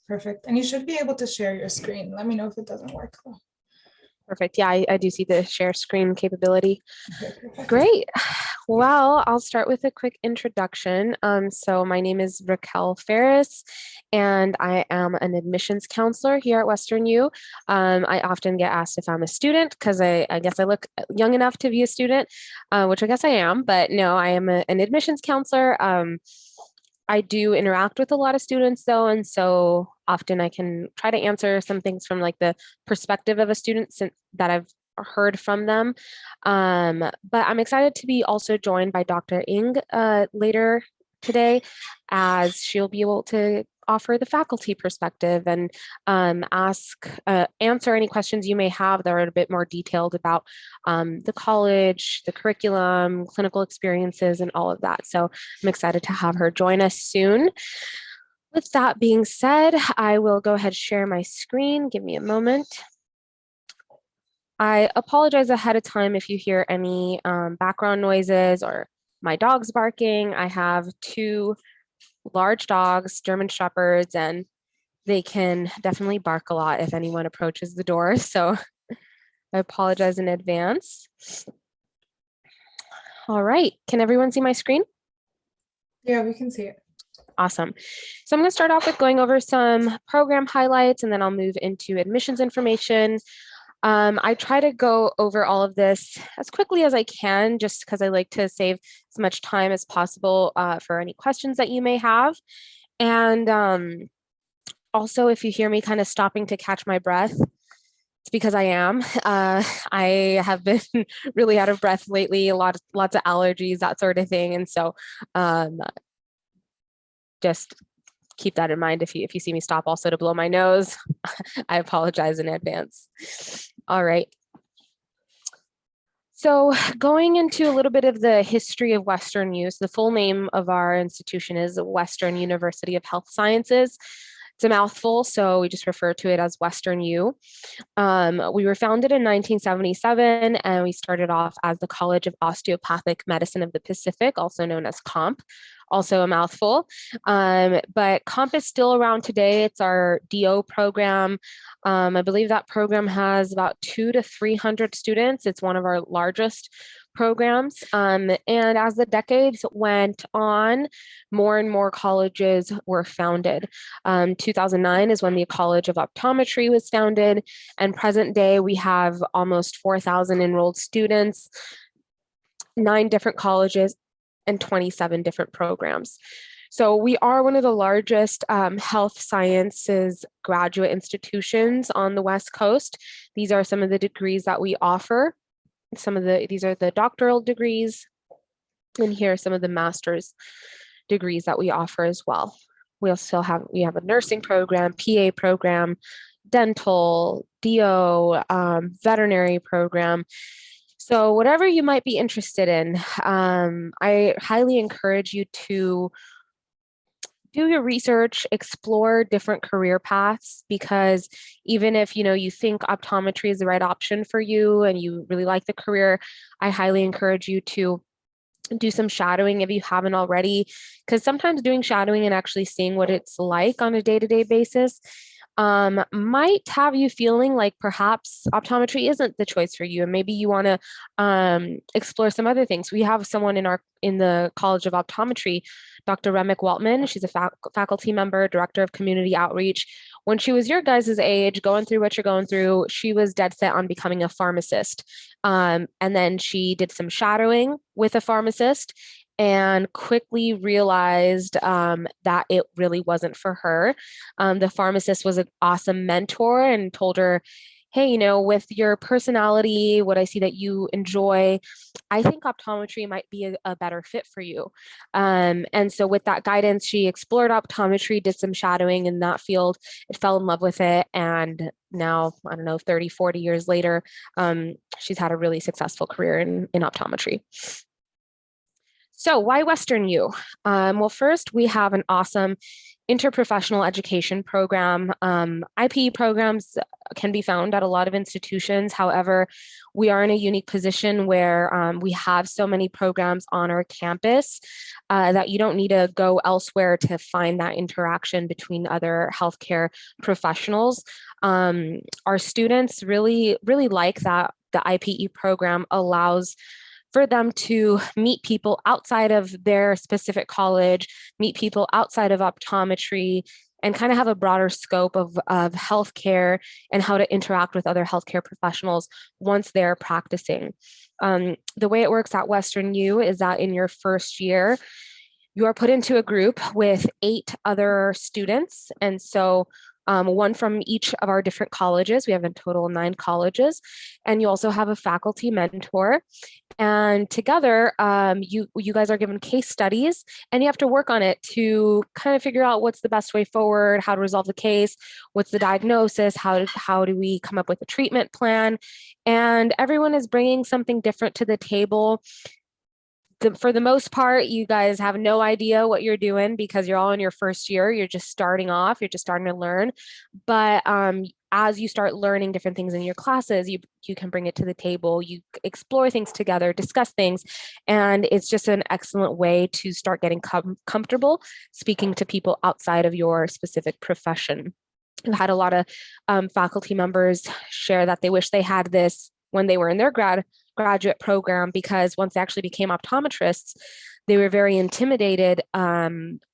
Perfect. And you should be able to share your screen. Let me know if it doesn't work though. Perfect. Yeah, I do see the share screen capability. Okay, perfect. Great. Well, I'll start with a quick introduction. So my name is Raquel Ferris, and I am an admissions counselor here at Western U. I often get asked if I'm a student because I guess I look young enough to be a student, which I guess I am, but no, I am an admissions counselor. I do interact with a lot of students though, and so often I can try to answer some things from like the perspective of a student that I've heard from them. But I'm excited to be also joined by Dr. Ing later today, as she'll be able to offer the faculty perspective and answer any questions you may have that are a bit more detailed about the college, the curriculum, clinical experiences, and all of that. So I'm excited to have her join us soon. With that being said, I will go ahead and share my screen. Give me a moment. I apologize ahead of time if you hear any background noises or my dog's barking. I have two large dogs, German Shepherds, and they can definitely bark a lot if anyone approaches the door. So I apologize in advance. All right, can everyone see my screen? Yeah, we can see it. Awesome. So I'm going to start off with going over some program highlights, and then I'll move into admissions information. I try to go over all of this as quickly as I can, just because I like to save as much time as possible for any questions that you may have. And also, if you hear me kind of stopping to catch my breath, it's because I am. I have been really out of breath lately, lots of allergies, that sort of thing. And so just keep that in mind if you see me stop also to blow my nose. I apologize in advance. All right. So going into a little bit of the history of Western U, the full name of our institution is Western University of Health Sciences. It's a mouthful, so we just refer to it as Western U. We were founded in 1977, and we started off as the College of Osteopathic Medicine of the Pacific, also known as COMP, also a mouthful. But COMP is still around today. It's our DO program. I believe that program has about 200 to 300 students. It's one of our largest programs. And as the decades went on, more and more colleges were founded. 2009 is when the College of Optometry was founded, and present day we have almost 4,000 enrolled students, 9 different colleges, and 27 different programs. So we are one of the largest health sciences graduate institutions on the West Coast. These are some of the degrees that we offer. These are the doctoral degrees, and here are some of the master's degrees that we offer as well. We have a nursing program, PA program, dental, DO, veterinary program. So whatever you might be interested in, I highly encourage you to do your research, explore different career paths, because even if you think optometry is the right option for you and you really like the career, I highly encourage you to do some shadowing if you haven't already, because sometimes doing shadowing and actually seeing what it's like on a day-to-day basis might have you feeling like perhaps optometry isn't the choice for you, and maybe you want to explore some other things. We have someone in the College of Optometry, Dr. Remick Waltman. She's a faculty member, director of community outreach. When she was your guys' age, going through what you're going through, she was dead set on becoming a pharmacist. And then she did some shadowing with a pharmacist and quickly realized that it really wasn't for her. The pharmacist was an awesome mentor and told her, hey, with your personality, what I see that you enjoy, I think optometry might be a better fit for you. And so with that guidance, she explored optometry, did some shadowing in that field, it fell in love with it. And now, I don't know, 30, 40 years later, she's had a really successful career in optometry. So why Western U? Well, first, we have an awesome interprofessional education program. IPE programs can be found at a lot of institutions. However, we are in a unique position where we have so many programs on our campus that you don't need to go elsewhere to find that interaction between other healthcare professionals. Our students really like that the IPE program allows for them to meet people outside of their specific college, meet people outside of optometry, and kind of have a broader scope of healthcare and how to interact with other healthcare professionals once they're practicing. The way it works at Western U is that in your first year, you are put into a group with 8 other students. And so one from each of our different colleges. We have a total of 9 colleges. And you also have a faculty mentor. And together, you guys are given case studies, and you have to work on it to kind of figure out what's the best way forward, how to resolve the case, what's the diagnosis, how do we come up with a treatment plan. And everyone is bringing something different to the table. For the most part, you guys have no idea what you're doing because you're all in your first year. You're just starting off. You're just starting to learn. But as you start learning different things in your classes, you can bring it to the table. You explore things together, discuss things, and it's just an excellent way to start getting comfortable speaking to people outside of your specific profession. I've had a lot of faculty members share that they wish they had this when they were in their graduate program, because once they actually became optometrists, they were very intimidated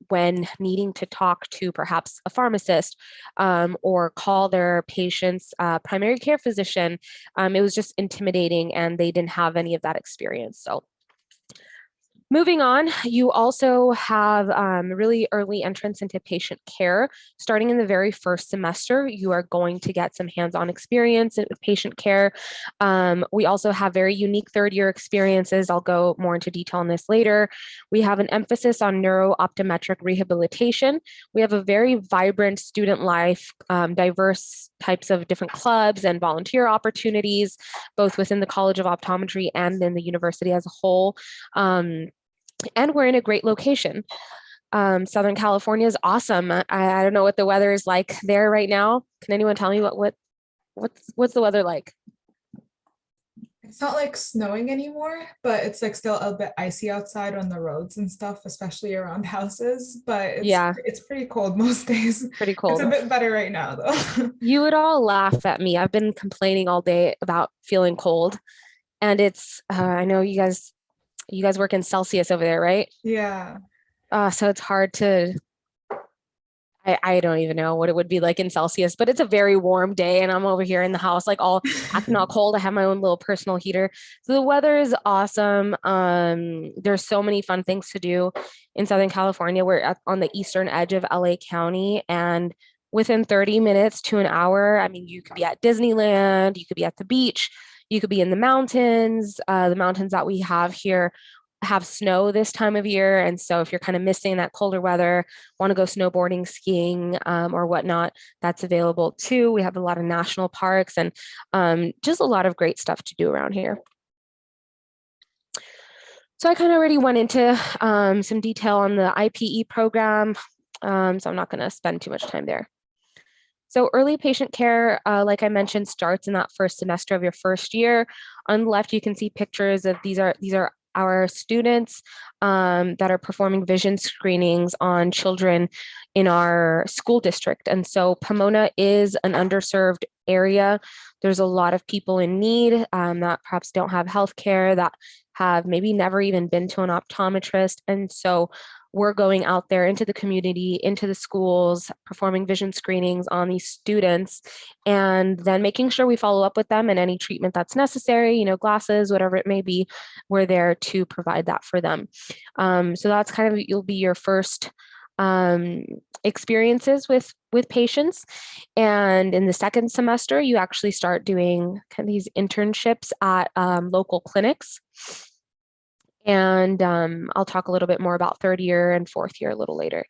when needing to talk to perhaps a pharmacist or call their patient's primary care physician. It was just intimidating, and they didn't have any of that experience. So moving on, you also have really early entrance into patient care. Starting in the very first semester, you are going to get some hands-on experience with patient care. We also have very unique third-year experiences. I'll go more into detail on this later. We have an emphasis on neuro-optometric rehabilitation. We have a very vibrant student life, diverse types of different clubs and volunteer opportunities, both within the College of Optometry and in the university as a whole. And we're in a great location. Southern California is awesome. I don't know what the weather is like there right now. Can anyone tell me what's the weather like? It's not like snowing anymore, but it's like still a bit icy outside on the roads and stuff, especially around houses. But Yeah, it's pretty cold most days. pretty It's a cold. bit better right now though. You would all laugh at me. I've been complaining all day about feeling cold, and it's I know you guys work in Celsius over there, right? Yeah. So it's hard to I don't even know what it would be like in Celsius, but it's a very warm day, and I'm over here in the house, like all acting all cold. I have my own little personal heater. So the weather is awesome. There's so many fun things to do in Southern California. We're on the eastern edge of LA County, and within 30 minutes to an hour, I mean, you could be at Disneyland, you could be at the beach, you could be in the mountains. The mountains that we have here have snow this time of year. And so if you're kind of missing that colder weather, want to go snowboarding, skiing, or whatnot, that's available too. We have a lot of national parks and just a lot of great stuff to do around here. So I kind of already went into some detail on the IPE program, so I'm not going to spend too much time there. So early patient care, like I mentioned, starts in that first semester of your first year. On the left, you can see pictures of these are our students that are performing vision screenings on children in our school district. And so Pomona is an underserved area. There's a lot of people in need that perhaps don't have healthcare, that have maybe never even been to an optometrist. And so we're going out there into the community, into the schools, performing vision screenings on these students, and then making sure we follow up with them and any treatment that's necessary, glasses, whatever it may be, we're there to provide that for them. So that's kind of, you'll be your first experiences with patients. And in the second semester, you actually start doing kind of these internships at local clinics. And I'll talk a little bit more about third year and fourth year a little later.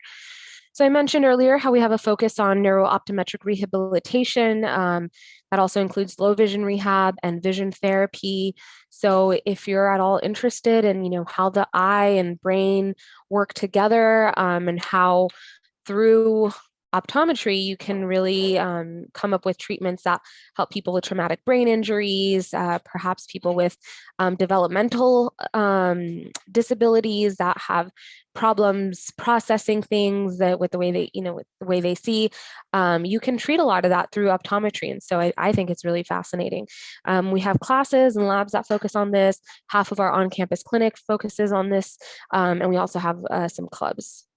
So I mentioned earlier how we have a focus on neuro-optometric rehabilitation. That also includes low vision rehab and vision therapy. So if you're at all interested in, how the eye and brain work together and how through optometry, you can really come up with treatments that help people with traumatic brain injuries, perhaps people with developmental disabilities that have problems processing things that with the way they, with the way they see. You can treat a lot of that through optometry. And so I think it's really fascinating. We have classes and labs that focus on this. Half of our on-campus clinic focuses on this. And we also have some clubs.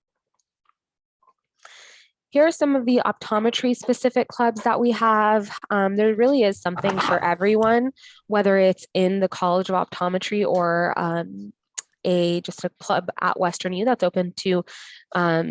Here are some of the optometry specific clubs that we have. There really is something for everyone, whether it's in the College of Optometry or just a club at WesternU that's open to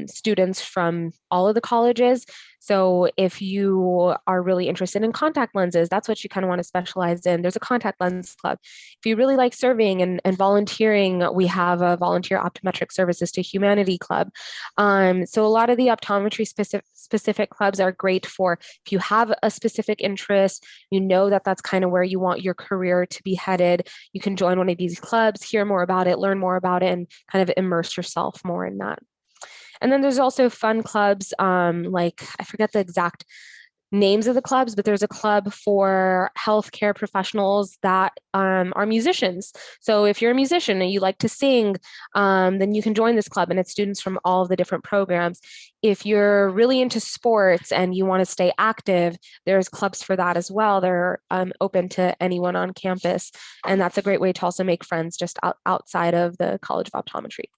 students from all of the colleges. So if you are really interested in contact lenses, that's what you kind of want to specialize in. There's a contact lens club. If you really like serving and volunteering, we have a volunteer optometric services to humanity club. So a lot of the optometry specific clubs are great for if you have a specific interest, that that's kind of where you want your career to be headed. You can join one of these clubs, hear more about it, learn more about it, and kind of immerse yourself more in that. And then there's also fun clubs, like I forget the exact names of the clubs, but there's a club for healthcare professionals that are musicians. So if you're a musician and you like to sing, then you can join this club, and it's students from all of the different programs. If you're really into sports and you want to stay active, there's clubs for that as well. They're open to anyone on campus, and that's a great way to also make friends just outside of the College of Optometry.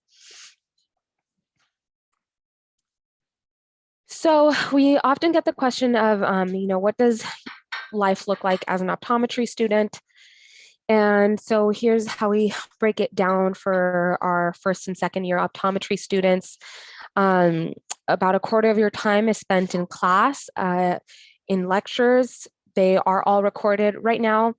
So we often get the question of, what does life look like as an optometry student? And so here's how we break it down for our first and second year optometry students. About a quarter of your time is spent in class, in lectures. They are all recorded right now.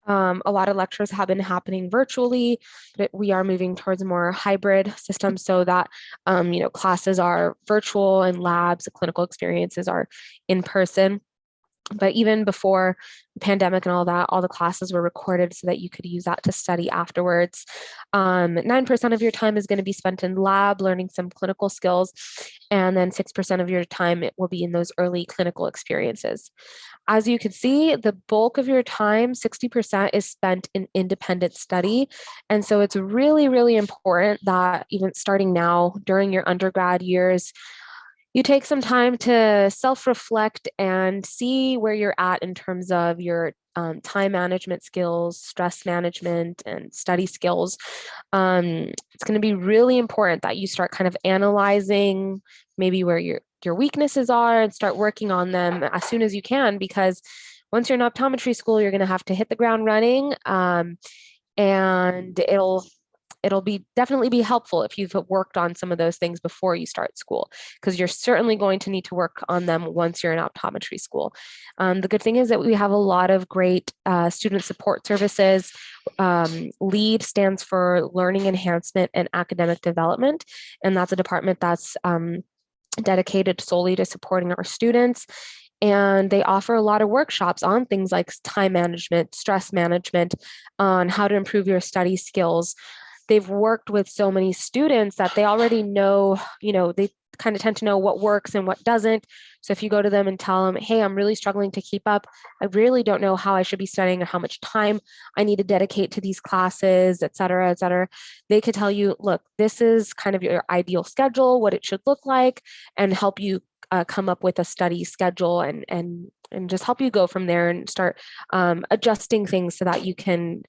A lot of lectures have been happening virtually, but we are moving towards a more hybrid system so that, classes are virtual and labs, clinical experiences are in person. But even before the pandemic and all that, all the classes were recorded so that you could use that to study afterwards. 9% of your time is going to be spent in lab, learning some clinical skills, and then 6% of your time it will be in those early clinical experiences. As you can see, the bulk of your time, 60%, is spent in independent study. And so it's really, really important that even starting now during your undergrad years, you take some time to self-reflect and see where you're at in terms of your time management skills, stress management, and study skills. It's going to be really important that you start kind of analyzing maybe where your weaknesses are and start working on them as soon as you can, because once you're in optometry school, you're going to have to hit the ground running, and it'll definitely be helpful if you've worked on some of those things before you start school, because you're certainly going to need to work on them once you're in optometry school. The good thing is that we have a lot of great student support services. LEAD stands for Learning Enhancement and Academic Development, and that's a department that's dedicated solely to supporting our students. And they offer a lot of workshops on things like time management, stress management, on how to improve your study skills. They've worked with so many students that they already know, they kind of tend to know what works and what doesn't. So if you go to them and tell them, hey, I'm really struggling to keep up, I really don't know how I should be studying or how much time I need to dedicate to these classes, et cetera, they could tell you, look, this is kind of your ideal schedule, what it should look like, and help you come up with a study schedule and just help you go from there and start adjusting things so that you can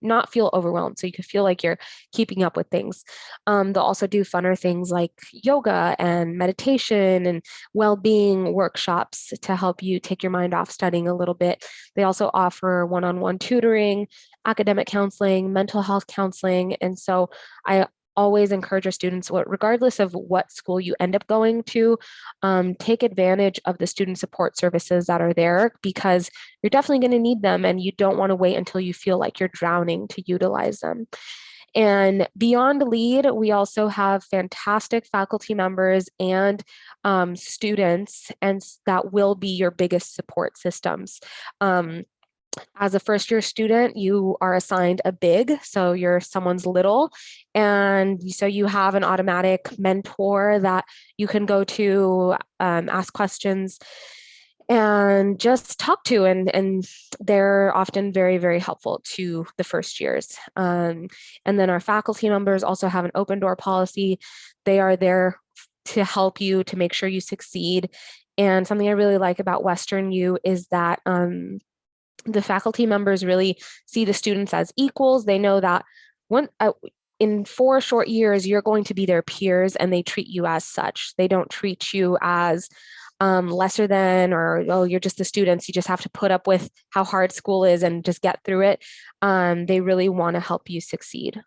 not feel overwhelmed, so you can feel like you're keeping up with things. They'll also do funner things like yoga and meditation and well-being workshops to help you take your mind off studying a little bit. They also offer one-on-one tutoring, academic counseling, mental health counseling. And so I always encourage our students, regardless of what school you end up going to, take advantage of the student support services that are there, because you're definitely going to need them, and you don't want to wait until you feel like you're drowning to utilize them. And beyond LEAD, we also have fantastic faculty members and students, and that will be your biggest support systems. As a first year student, you are assigned a big, so you're someone's little. And so you have an automatic mentor that you can go to, ask questions, and just talk to. And they're often very, very helpful to the first years. And then our faculty members also have an open door policy. They are there to help you, to make sure you succeed. And something I really like about Western U is that the faculty members really see the students as equals. They know that in 4 short years, you're going to be their peers, and they treat you as such. They don't treat you as lesser than, or, oh, you're just the students, you just have to put up with how hard school is and just get through it. They really want to help you succeed.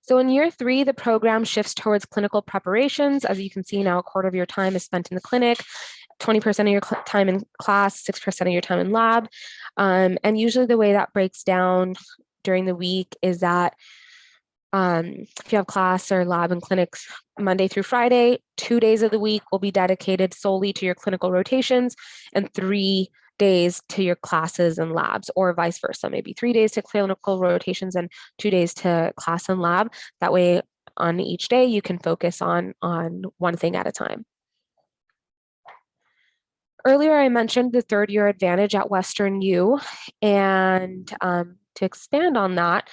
So in year 3, the program shifts towards clinical preparations. As you can see now, a quarter of your time is spent in the clinic, 20% of your time in class, 6% of your time in lab. And usually the way that breaks down during the week is that if you have class or lab and clinics Monday through Friday, 2 days of the week will be dedicated solely to your clinical rotations, and 3 days to your classes and labs, or vice versa, maybe 3 days to clinical rotations and 2 days to class and lab. That way on each day, you can focus on one thing at a time. Earlier, I mentioned the third year advantage at Western U, and to expand on that,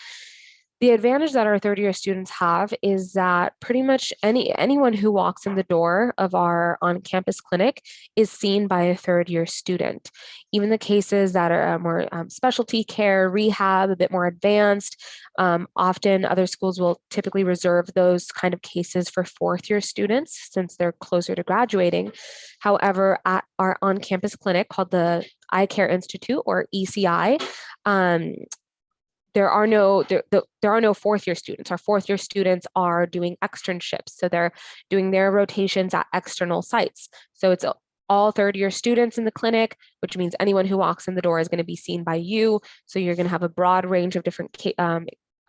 the advantage that our third year students have is that pretty much anyone who walks in the door of our on-campus clinic is seen by a third year student. Even the cases that are more specialty care, rehab, a bit more advanced, often other schools will typically reserve those kind of cases for fourth year students since they're closer to graduating. However, at our on-campus clinic called the Eye Care Institute, or ECI, there are no fourth year students. Our fourth year students are doing externships. So they're doing their rotations at external sites. So it's all third year students in the clinic, which means anyone who walks in the door is going to be seen by you. So you're going to have a broad range of different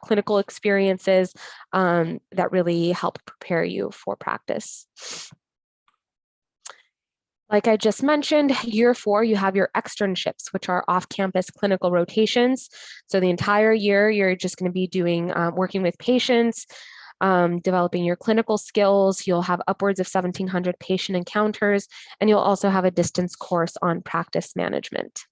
clinical experiences that really help prepare you for practice. Like I just mentioned, year 4, you have your externships, which are off-campus clinical rotations. So the entire year, you're just going to be doing working with patients, developing your clinical skills. You'll have upwards of 1,700 patient encounters, and you'll also have a distance course on practice management.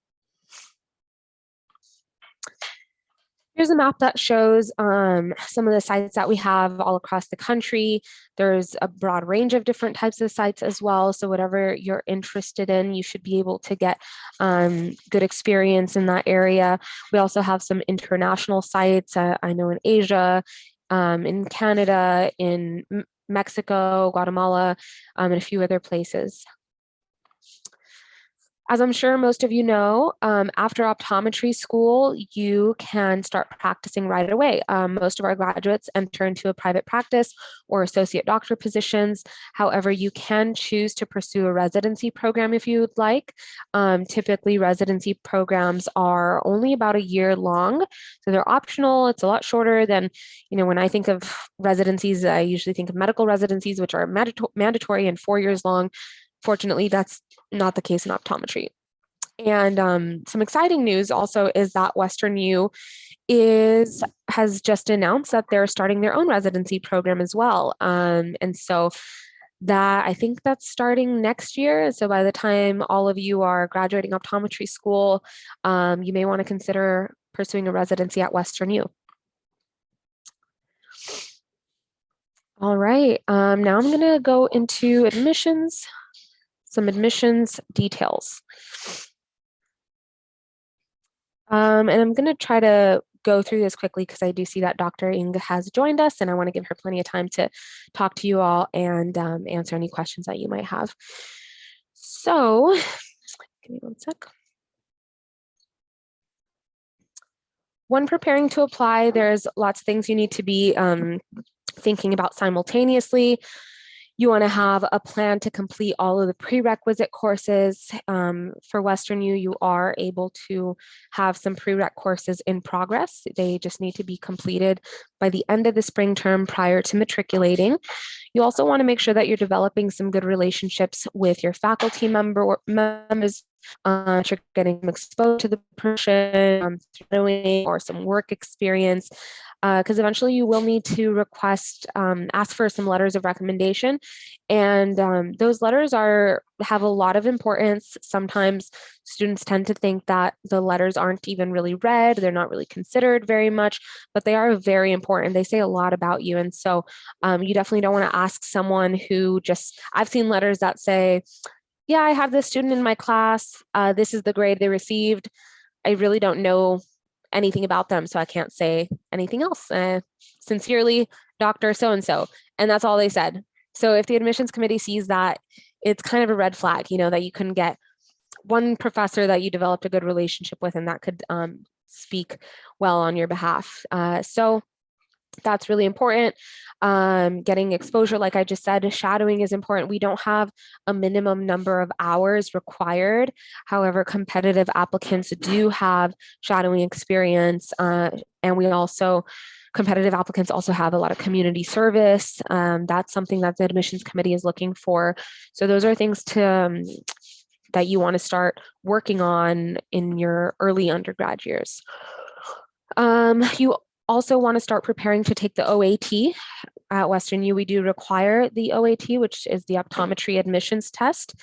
Here's a map that shows some of the sites that we have all across the country. There's a broad range of different types of sites as well. So whatever you're interested in, you should be able to get good experience in that area. We also have some international sites. I know in Asia, in Canada, in Mexico, Guatemala, and a few other places. As I'm sure most of you know, after optometry school, you can start practicing right away. Most of our graduates enter into a private practice or associate doctor positions. However, you can choose to pursue a residency program if you would like. Typically, residency programs are only about a year long, so they're optional. It's a lot shorter than, when I think of residencies, I usually think of medical residencies, which are mandatory and 4 years long. Fortunately, that's not the case in optometry. And some exciting news also is that Western U has just announced that they're starting their own residency program as well. And so I think that's starting next year. So by the time all of you are graduating optometry school, you may want to consider pursuing a residency at Western U. All right, now I'm going to go into admissions. Some admissions details. And I'm going to try to go through this quickly because I do see that Dr. Ng has joined us, and I want to give her plenty of time to talk to you all and answer any questions that you might have. So, give me one sec. When preparing to apply, there's lots of things you need to be thinking about simultaneously. You want to have a plan to complete all of the prerequisite courses. For Western U, you are able to have some prereq courses in progress. They just need to be completed by the end of the spring term prior to matriculating. You also want to make sure that you're developing some good relationships with your faculty members You're getting exposed to the profession, shadowing or some work experience, because eventually you will need to ask for some letters of recommendation, and those letters have a lot of importance. Sometimes students tend to think that the letters aren't even really read; they're not really considered very much, but they are very important. They say a lot about you, and so you definitely don't want to ask someone who just. I've seen letters that say, yeah, I have this student in my class. This is the grade they received. I really don't know anything about them, so I can't say anything else. Sincerely, Dr. So and so. And that's all they said. So if the admissions committee sees that, it's kind of a red flag, that you can get one professor that you developed a good relationship with, and that could speak well on your behalf. So that's really important. Getting exposure, like I just said, shadowing is important. We don't have a minimum number of hours required. However, competitive applicants do have shadowing experience. And competitive applicants also have a lot of community service. That's something that the admissions committee is looking for. So those are things that you want to start working on in your early undergrad years. You also want to start preparing to take the OAT. At Western U, we do require the OAT, which is the optometry admissions test.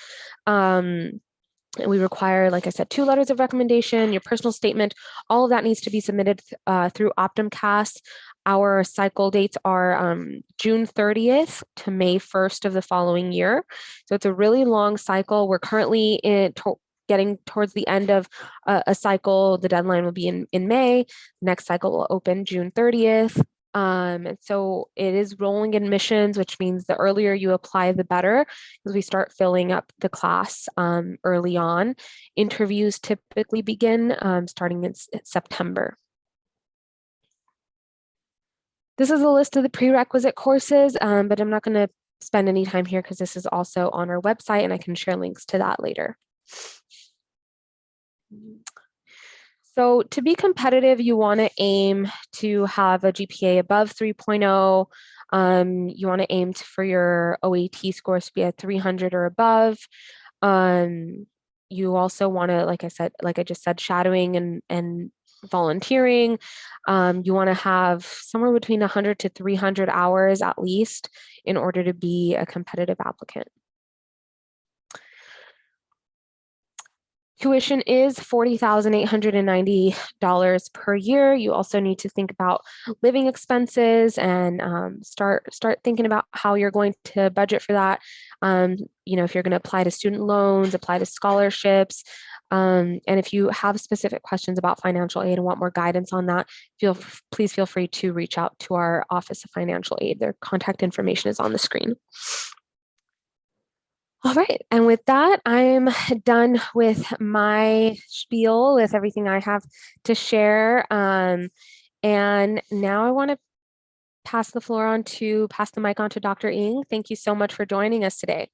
We require, like I said, 2 letters of recommendation, your personal statement. All of that needs to be submitted through OptumCast. Our cycle dates are June 30th to May 1st of the following year. So it's a really long cycle. We're currently getting towards the end of a cycle. The deadline will be in May. The next cycle will open June 30th. And so it is rolling admissions, which means the earlier you apply, the better, because we start filling up the class early on. Interviews typically begin starting in September. This is a list of the prerequisite courses, but I'm not going to spend any time here because this is also on our website and I can share links to that later. So to be competitive, you want to aim to have a GPA above 3.0. You want to aim for your OAT scores to be at 300 or above. You also want to, like I just said, shadowing and volunteering. You want to have somewhere between 100 to 300 hours at least in order to be a competitive applicant. Tuition is $40,890 per year. You also need to think about living expenses and start thinking about how you're going to budget for that. If you're going to apply to student loans, apply to scholarships, and if you have specific questions about financial aid and want more guidance on that, please feel free to reach out to our Office of Financial Aid. Their contact information is on the screen. All right, and with that, I'm done with my spiel, with everything I have to share. And now I want to pass the mic on to Dr. Ng. Thank you so much for joining us today.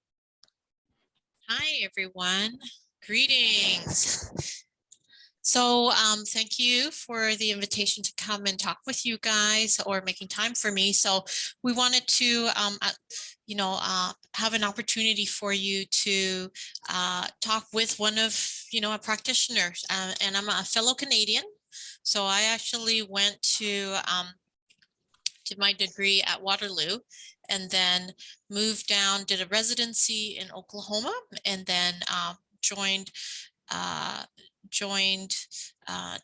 Hi, everyone. Greetings. So thank you for the invitation to come and talk with you guys, or making time for me. So we wanted to, have an opportunity for you to talk with one of, a practitioner, and I'm a fellow Canadian. So I actually went to did my degree at Waterloo, and then moved down, did a residency in Oklahoma, and then joined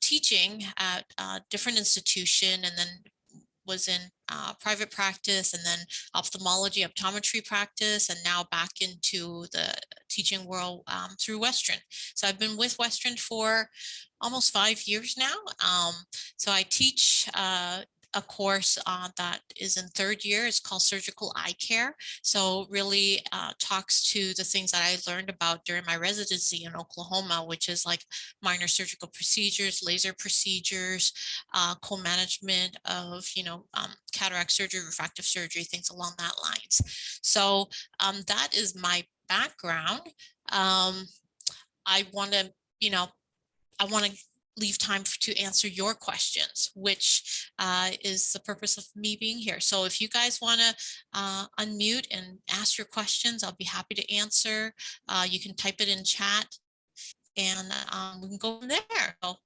teaching at a different institution, and then was in private practice, and then optometry practice, and now back into the teaching world through Western. So I've been with Western for almost 5 years now. So I teach a course that is in 3rd year. It's called Surgical Eye Care. So really talks to the things that I learned about during my residency in Oklahoma, which is like minor surgical procedures, laser procedures, co-management of, cataract surgery, refractive surgery, things along that lines. So that is my background. I want to, leave time to answer your questions, which is the purpose of me being here. So if you guys want to unmute and ask your questions, I'll be happy to answer. You can type it in chat. and we can go from there. So,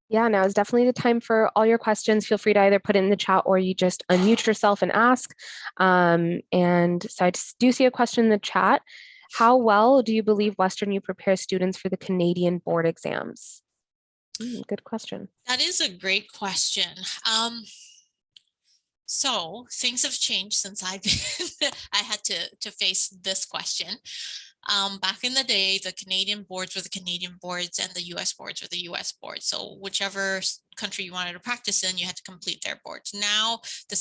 Yeah, now is definitely the time for all your questions. Feel free to either put it in the chat or you just unmute yourself and ask. And so I just do see a question in the chat. How well do you believe Western U prepares students for the Canadian board exams? Good question. that is a great question. So things have changed since I've been, I had to face this question. Back in the day, the Canadian boards were the Canadian boards and the US boards were the US boards. So whichever country you wanted to practice in, you had to complete their boards. Now the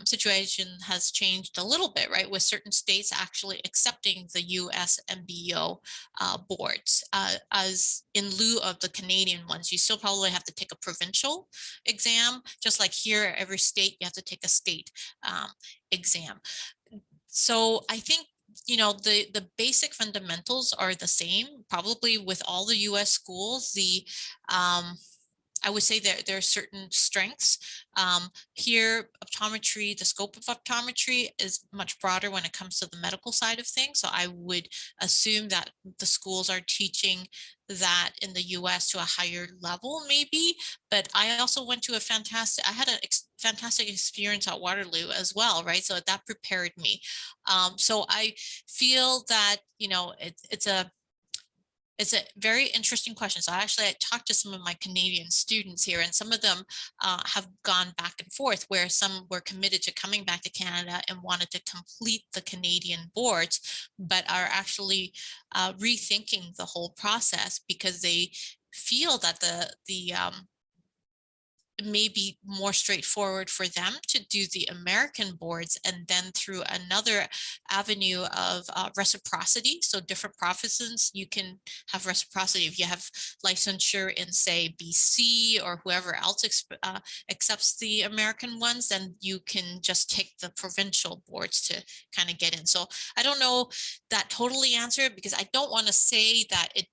situation has changed a little bit, right? With certain states actually accepting the US MBO boards as in lieu of the Canadian ones. You still probably have to take a provincial exam, just like here, every state, you have to take a state exam. So I think, you know, the basic fundamentals are the same, probably with all the US schools. I would say there are certain strengths. Here, optometry, the scope of optometry is much broader when it comes to the medical side of things. So I would assume that the schools are teaching that in the US to a higher level, maybe. But I also went to I had a fantastic experience at Waterloo as well, right? So that prepared me. So I feel that, you know, it's a very interesting question. So I talked to some of my Canadian students here, and some of them have gone back and forth, where some were committed to coming back to Canada and wanted to complete the Canadian boards, but are actually rethinking the whole process because they feel that it may be more straightforward for them to do the American boards, and then through another avenue of reciprocity. So different provinces, you can have reciprocity. If you have licensure in, say, BC or whoever else accepts the American ones, then you can just take the provincial boards to kind of get in. So I don't know that totally answer it, because I don't want to say that it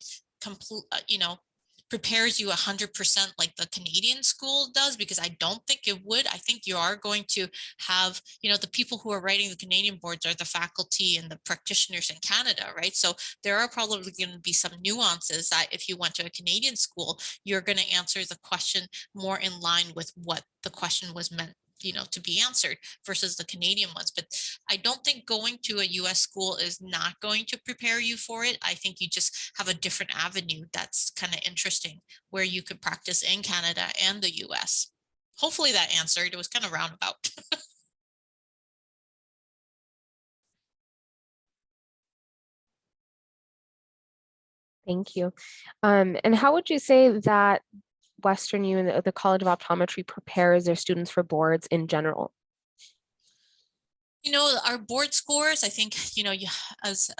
prepares you 100% like the Canadian school does, because I don't think it would. I think you are going to have, you know, the people who are writing the Canadian boards are the faculty and the practitioners in Canada, right? So there are probably going to be some nuances that if you went to a Canadian school, you're going to answer the question more in line with what the question was meant, you know, to be answered, versus the Canadian ones. But I don't think going to a US school is not going to prepare you for it. I think you just have a different avenue that's kind of interesting, where you could practice in Canada and the US. Hopefully that answered. It was kind of roundabout. Thank you. And how would you say that Western U and the College of Optometry prepares their students for boards in general? You know, our board scores, I think, you know, as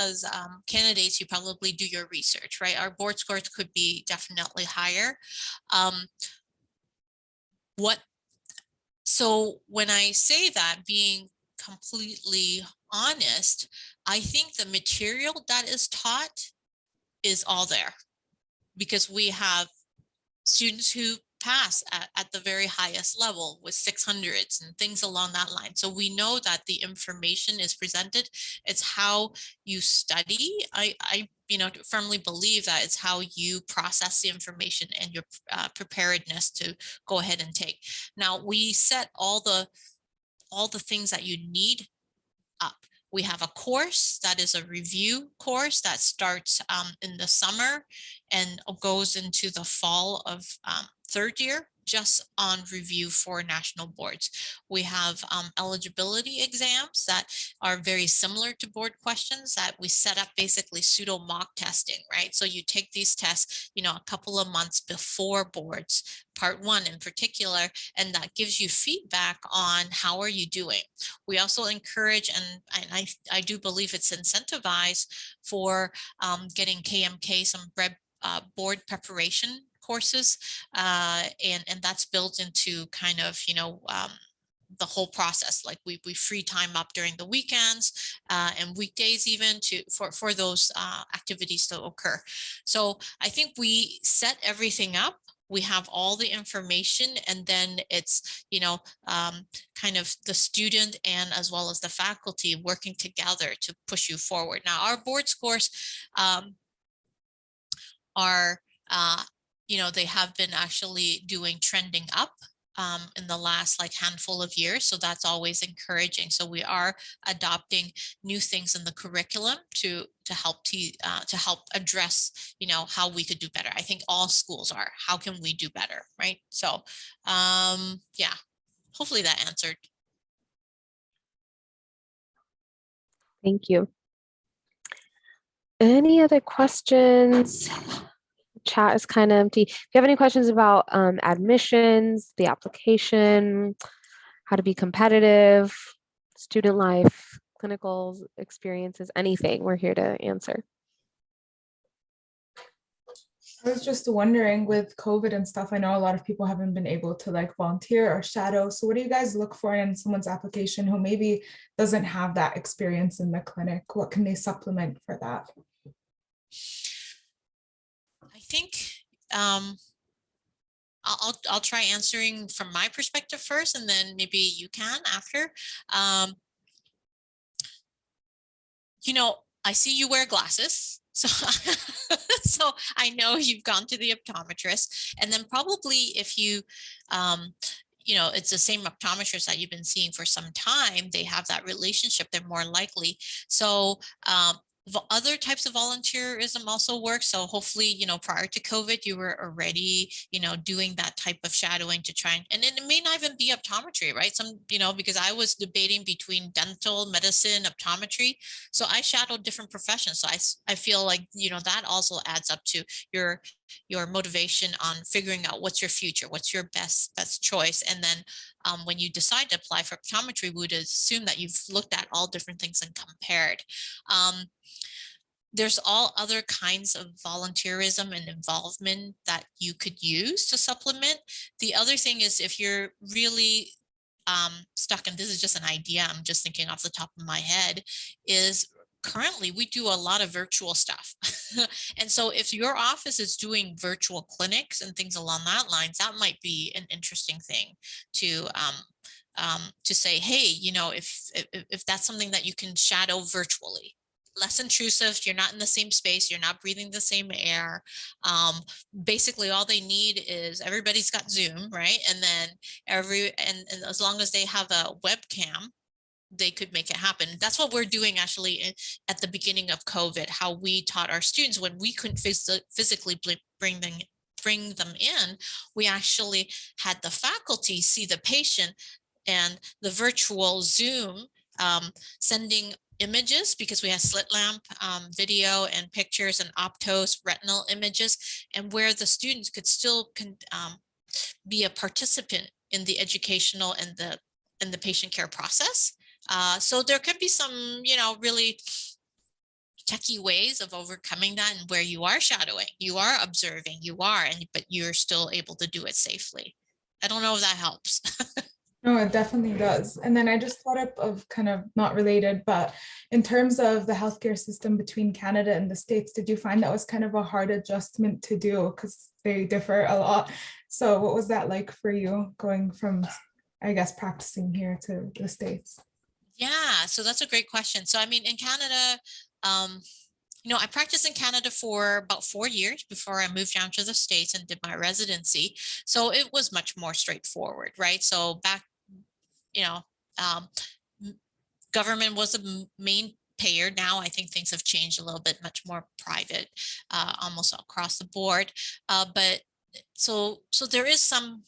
candidates, you probably do your research, right? Our board scores could be definitely higher. So when I say that, being completely honest, I think the material that is taught is all there, because we have students who pass at the very highest level with 600s and things along that line. So we know that the information is presented. It's how you study. I you know, firmly believe that it's how you process the information and your preparedness to go ahead and take. Now we set all the things that you need up. We have a course that is a review course that starts in the summer and goes into the fall of third year, just on review for national boards. We have eligibility exams that are very similar to board questions that we set up, basically pseudo mock testing, right? So you take these tests, you know, a couple of months before boards, part one in particular, and that gives you feedback on how are you doing. We also encourage, and I do believe it's incentivized for getting KMK, some board preparation courses, and that's built into kind of, you know, the whole process. Like we free time up during the weekends and weekdays even for those activities to occur. So I think we set everything up. We have all the information, and then it's, you know, kind of the student and as well as the faculty working together to push you forward. Now our board scores, are, they have been actually doing trending up in the last like handful of years. So that's always encouraging. So we are adopting new things in the curriculum to help address, how we could do better. I think all schools are. How can we do better, right? So yeah, hopefully that answered. Thank you. Any other questions? Chat is kind of empty. If you have any questions about admissions, the application, how to be competitive, student life, clinical experiences, anything, we're here to answer. I was just wondering, with COVID and stuff, I know a lot of people haven't been able to like volunteer or shadow. So what do you guys look for in someone's application who maybe doesn't have that experience in the clinic? What can they supplement for that? I think I'll try answering from my perspective first, and then maybe you can after. I see you wear glasses, so so I know you've gone to the optometrist, and then probably if you it's the same optometrist that you've been seeing for some time, they have that relationship, they're more likely. So other types of volunteerism also work. So hopefully, prior to COVID, you were already, doing that type of shadowing to try and it may not even be optometry, right? Because I was debating between dental, medicine, optometry. So I shadowed different professions. So I feel like, that also adds up to your motivation on figuring out what's your future, what's your best choice. And then when you decide to apply for optometry, we would assume that you've looked at all different things and compared. There's all other kinds of volunteerism and involvement that you could use to supplement. The other thing is, if you're really stuck, and this is just an idea, I'm just thinking off the top of my head, is currently we do a lot of virtual stuff. And so if your office is doing virtual clinics and things along that lines, that might be an interesting thing to say, hey, if that's something that you can shadow virtually, less intrusive, you're not in the same space, you're not breathing the same air. Basically all they need is, everybody's got Zoom, right? And then and as long as they have a webcam, they could make it happen. That's what we're doing actually at the beginning of COVID, how we taught our students when we couldn't physically bring them in. We actually had the faculty see the patient, and the virtual Zoom sending images, because we have slit lamp video and pictures and optos retinal images, and where the students could still be a participant in the educational and the patient care process. So there could be some, really techie ways of overcoming that, and where you are shadowing, you are observing, but you're still able to do it safely. I don't know if that helps. No, it definitely does. And then I just thought up of, kind of not related, but in terms of the healthcare system between Canada and the States, did you find that was kind of a hard adjustment to do, because they differ a lot? So what was that like for you, going from, I guess, practicing here to the States? Yeah, so that's a great question. So I mean, in Canada, I practiced in Canada for about 4 years before I moved down to the States and did my residency. So it was much more straightforward, right? So back, government was a main payer. Now I think things have changed a little bit, much more private, almost across the board. But so there is some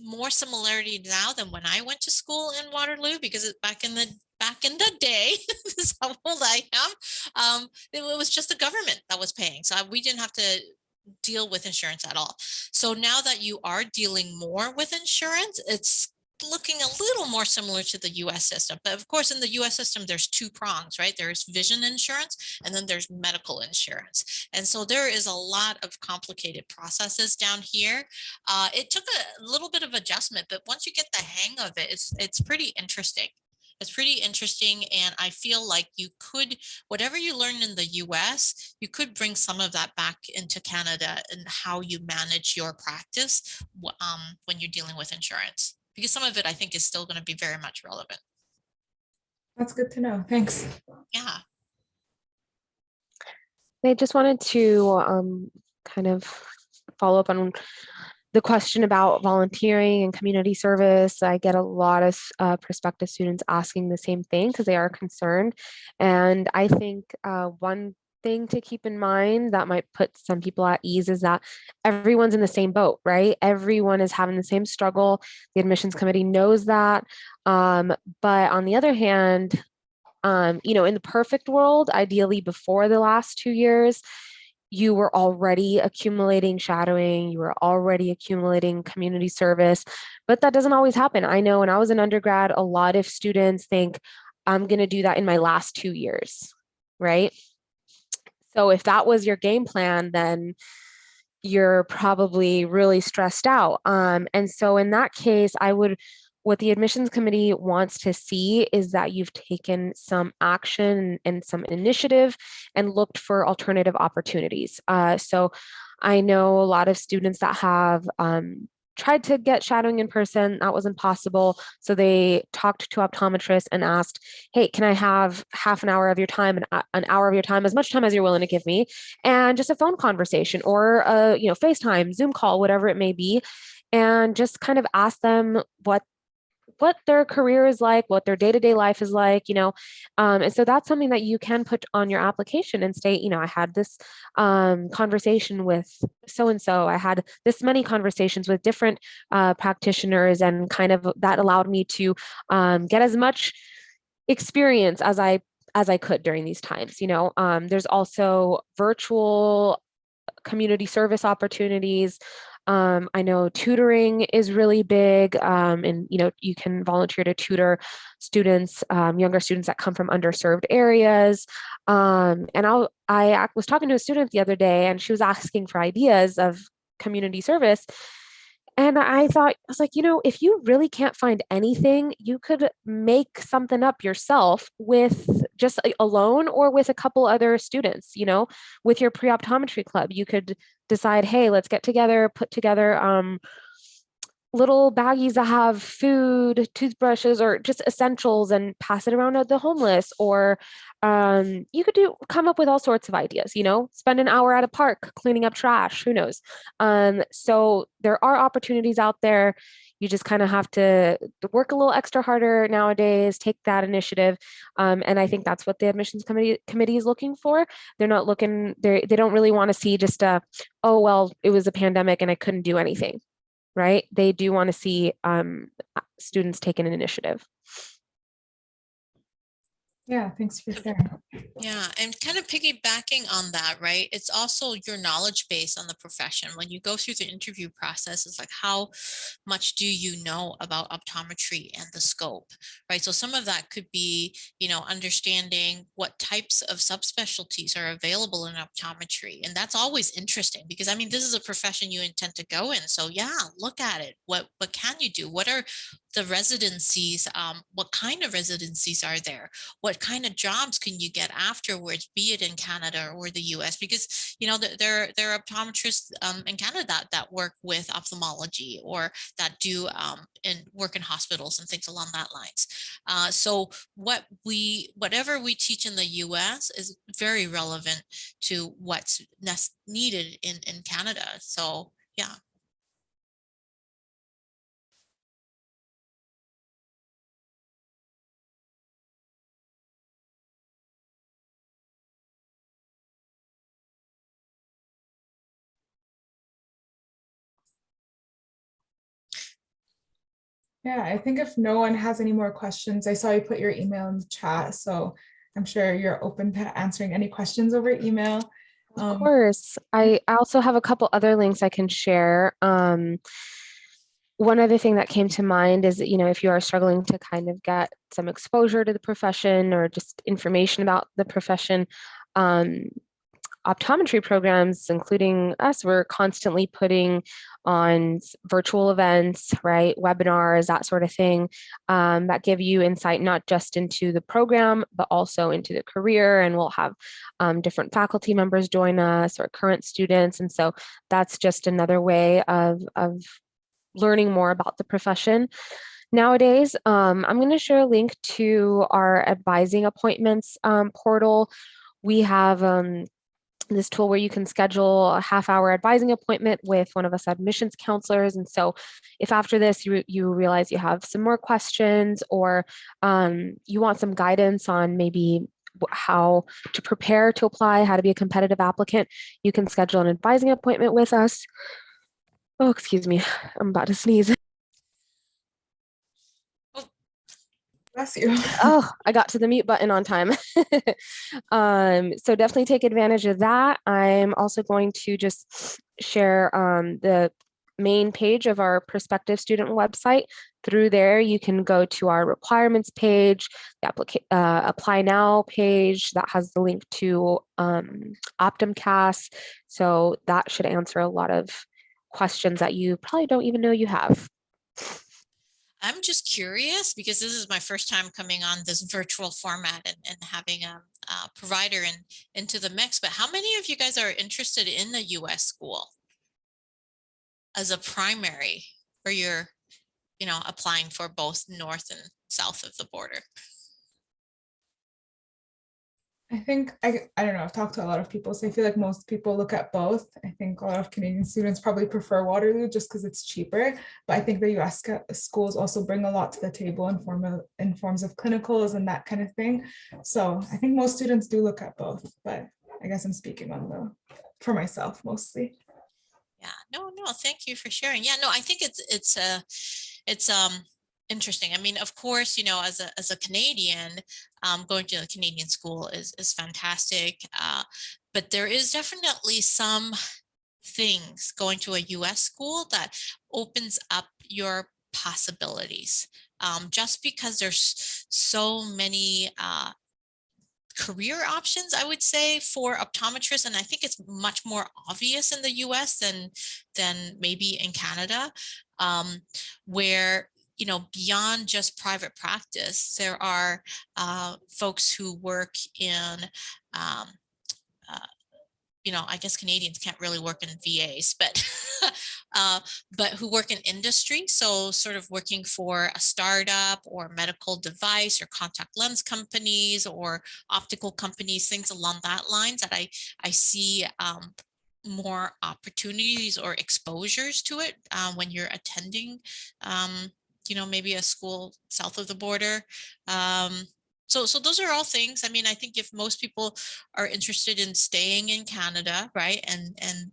more similarity now than when I went to school in Waterloo, because back in the day, this is how old I am, it was just the government that was paying. So we didn't have to deal with insurance at all. So now that you are dealing more with insurance, it's looking a little more similar to the US system. But of course, in the US system, there's two prongs, right? There's vision insurance, and then there's medical insurance. And so there is a lot of complicated processes down here. It took a little bit of adjustment, but once you get the hang of it, it's pretty interesting. It's pretty interesting. And I feel like you could, whatever you learn in the US, you could bring some of that back into Canada and how you manage your practice when you're dealing with insurance. Because some of it, I think, is still going to be very much relevant. That's good to know. Thanks. Yeah. I just wanted to kind of follow up on the question about volunteering and community service. I get a lot of prospective students asking the same thing because they are concerned. And I think one thing to keep in mind that might put some people at ease is that everyone's in the same boat, right? Everyone is having the same struggle. The admissions committee knows that. But on the other hand, in the perfect world, ideally before the last 2 years, you were already accumulating shadowing, you were already accumulating community service, but that doesn't always happen. I know when I was an undergrad, a lot of students think, I'm going to do that in my last 2 years, right? So if that was your game plan, then you're probably really stressed out. And so in that case, what the admissions committee wants to see is that you've taken some action and some initiative and looked for alternative opportunities. So I know a lot of students that have tried to get shadowing in person. That wasn't possible. So they talked to optometrists and asked, hey, can I have half an hour of your time, an hour of your time, as much time as you're willing to give me, and just a phone conversation or a FaceTime, Zoom call, whatever it may be, and just kind of ask them what their career is like, what their day-to-day life is like, and so that's something that you can put on your application and state, I had this conversation with so-and-so, I had this many conversations with different practitioners, and kind of that allowed me to get as much experience as I could during these times. There's also virtual community service opportunities. I know tutoring is really big, and you can volunteer to tutor students, younger students that come from underserved areas. And I was talking to a student the other day, and she was asking for ideas of community service. And I was like, if you really can't find anything, you could make something up yourself with just alone or with a couple other students, with your pre-optometry club. You could decide, hey, let's get together, put together little baggies that have food, toothbrushes, or just essentials, and pass it around to the homeless. Or you could come up with all sorts of ideas, spend an hour at a park cleaning up trash, who knows? So there are opportunities out there. You just kind of have to work a little extra harder nowadays, take that initiative. And I think that's what the admissions committee is looking for. They're not looking, they don't really want to see just oh, well, it was a pandemic and I couldn't do anything. Right? They do want to see students take an initiative. Yeah, thanks for sharing. Yeah, and kind of piggybacking on that, right? It's also your knowledge base on the profession. When you go through the interview process, it's like, how much do you know about optometry and the scope, right? So some of that could be, understanding what types of subspecialties are available in optometry. And that's always interesting because, this is a profession you intend to go in. So yeah, look at it. What can you do? What are the residencies? What kind of residencies are there? What kind of jobs can you get afterwards, be it in Canada or the US? Because, there are optometrists in Canada that work with ophthalmology, or that do work in hospitals and things along that lines. So whatever we teach in the US is very relevant to what's needed in Canada. So yeah. Yeah, I think if no one has any more questions, I saw you put your email in the chat, so I'm sure you're open to answering any questions over email. Of course. I also have a couple other links I can share. One other thing that came to mind is that, if you are struggling to kind of get some exposure to the profession or just information about the profession, optometry programs, including us, we're constantly putting on virtual events, right? Webinars, that sort of thing, that give you insight not just into the program, but also into the career. And we'll have different faculty members join us or current students. And so that's just another way of learning more about the profession. Nowadays, I'm going to share a link to our advising appointments portal. We have this tool where you can schedule a half-hour advising appointment with one of us admissions counselors. And so if after this you realize you have some more questions, or you want some guidance on maybe how to prepare to apply, how to be a competitive applicant, you can schedule an advising appointment with us. Oh, excuse me, I'm about to sneeze. Bless you. Oh, I got to the mute button on time. So definitely take advantage of that. I'm also going to just share the main page of our prospective student website. Through there, you can go to our requirements page, the apply now page that has the link to OptumCAS. So that should answer a lot of questions that you probably don't even know you have. I'm just curious because this is my first time coming on this virtual format and having a provider into the mix. But how many of you guys are interested in the U.S. school as a primary, or you're, applying for both north and south of the border? I think, I don't know, I've talked to a lot of people, so I feel like most people look at both. I think a lot of Canadian students probably prefer Waterloo just because it's cheaper, but I think the US schools also bring a lot to the table in forms of clinicals and that kind of thing. So I think most students do look at both, but I guess I'm speaking for myself mostly. Yeah, no, thank you for sharing. Yeah, no, I think it's interesting. I mean, of course, as a Canadian, going to a Canadian school is fantastic. But there is definitely some things going to a US school that opens up your possibilities. Just because there's so many career options, I would say, for optometrists, and I think it's much more obvious in the US than maybe in Canada, where beyond just private practice, there are folks who work in I guess Canadians can't really work in VAs, but who work in industry. So sort of working for a startup or medical device or contact lens companies or optical companies, things along that lines that I see more opportunities or exposures to it when you're attending, maybe a school south of the border. So those are all things. I mean, I think if most people are interested in staying in Canada, right, and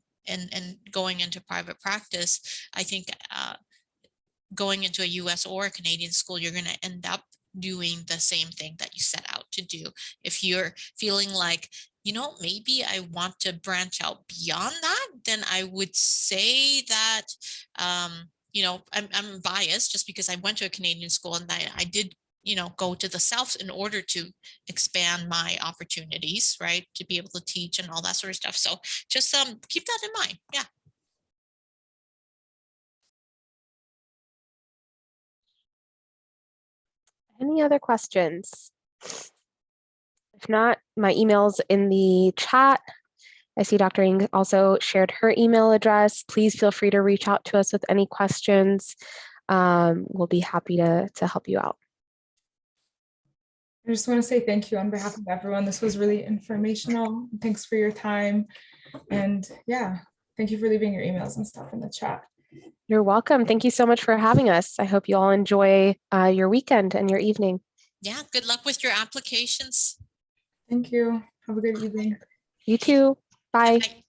going into private practice, I think going into a US or a Canadian school, you're going to end up doing the same thing that you set out to do. If you're feeling like, maybe I want to branch out beyond that, then I would say that, I'm biased just because I went to a Canadian school and I did go to the South in order to expand my opportunities, right? To be able to teach and all that sort of stuff. So just keep that in mind. Yeah. Any other questions? If not, my email's in the chat. I see Dr. Ng also shared her email address. Please feel free to reach out to us with any questions. We'll be happy to help you out. I just want to say thank you on behalf of everyone. This was really informational. Thanks for your time. And yeah, thank you for leaving your emails and stuff in the chat. You're welcome. Thank you so much for having us. I hope you all enjoy your weekend and your evening. Yeah, good luck with your applications. Thank you. Have a good evening. You too. Bye. Bye.